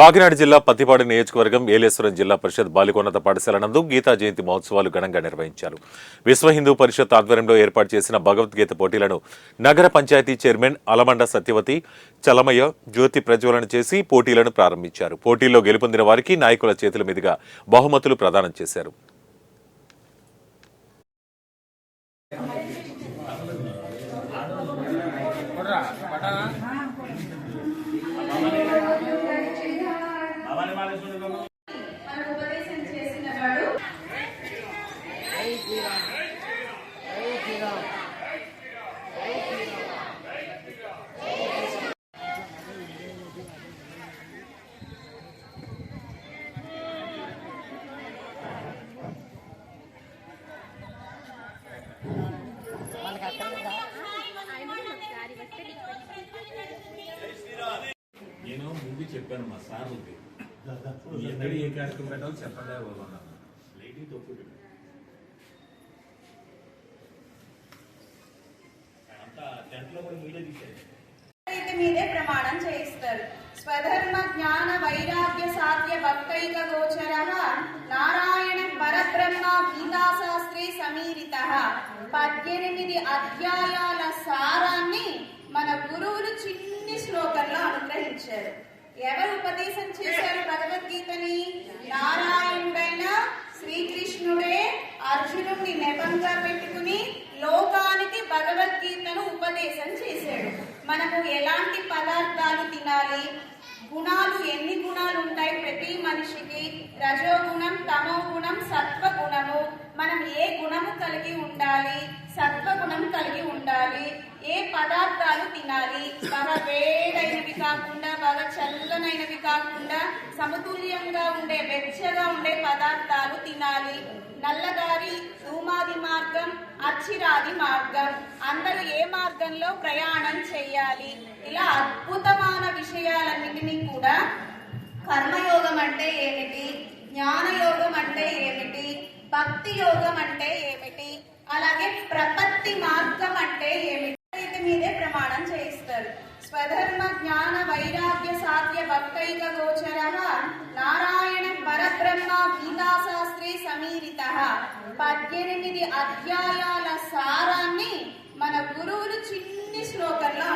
కాకినాడ జిల్లా పత్తిపాడు నియోజకవర్గం ఏలేశ్వరం జిల్లా పరిషత్ బాలికోన్నత పాఠశాల నందు గీతా జయంతి మహోత్సవాలు ఘనంగా నిర్వహించారు. విశ్వ హిందూ పరిషత్ ఆధ్వర్యంలో ఏర్పాటు చేసిన భగవద్గీత పోటీలను నగర పంచాయతీ చైర్మన్ అలమండ సత్యవతి చలమయ్య జ్యోతి ప్రజ్వలన చేసి పోటీలను ప్రారంభించారు. పోటీల్లో గెలుపొందిన వారికి నాయకుల చేతుల మీదుగా బహుమతులు ప్రదానం చేశారు. నేను ముందు చెప్పాను మా సార్ ఎక్కడ ఏ కార్యక్రమం పెట్టాలో చెప్పలే లేడీ తప్పు అంతా టెంట్లో కూడా మీడియా తీసేది మీదే ప్రమాణం చేయిస్తారు. స్వధర్మ జ్ఞాన వైరాగ్య సాధ్య భక్తైక గోచర నారాయణ పరబ్రహ్మ గీతాశాస్త్రే సమీరిత 18 అధ్యాయాల సారాన్ని మన గురువులు చిన్ని శ్లోకంలో అనుగ్రహించారు. ఎవరు ఉపదేశం చేశారు భగవద్గీతని? నారాయణుడైన శ్రీకృష్ణుడే అర్జునుడిని నెపంగా పెట్టుకుని లోకానికి భగవద్గీతను ఉపదేశం చేశాడు. మనము ఎలాంటి పదార్థాలు తినాలి, గుణాలు ఎన్ని గుణాలు ఉంటాయి ప్రతి మనిషికి, రజోగుణం, తమో గుణం, సత్వగుణము, మనం ఏ గుణము కలిగి ఉండాలి, సత్వగుణం కలిగి ఉండాలి, ఏ పదార్థాలు తినాలి, బాగా వేడైనవి కాకుండా బాగా చల్లనైనవి కాకుండా సమతుల్యంగా ఉండే వెచ్చగా ఉండే పదార్థాలు తినాలి. నల్లదారి, ధూమాది మార్గం, అచ్చిరాది మార్గం, అందరూ ఏ మార్గంలో ప్రయాణం చేయాలి, ఇలా అద్భుతమైన విషయాలన్నింటినీ కూడా కర్మయోగం అంటే ఏమిటి, జ్ఞానయోగం అంటే ఏమిటి, భక్తి యోగం అంటే ఏమిటి, అలాగే ప్రపత్తి మార్గం అంటే ఏమిటి మీదే ప్రమాణం చేయిస్తారు. స్వధర్మ జ్ఞాన వైరాగ్య సాధ్య భక్తైక గోచర నారాయణ పరబ్రహ్మ గీతాశాస్త్రే సమీరిత 18 అధ్యాయాల సారాన్ని మన గురువులు చిన్ని శ్లోకంలో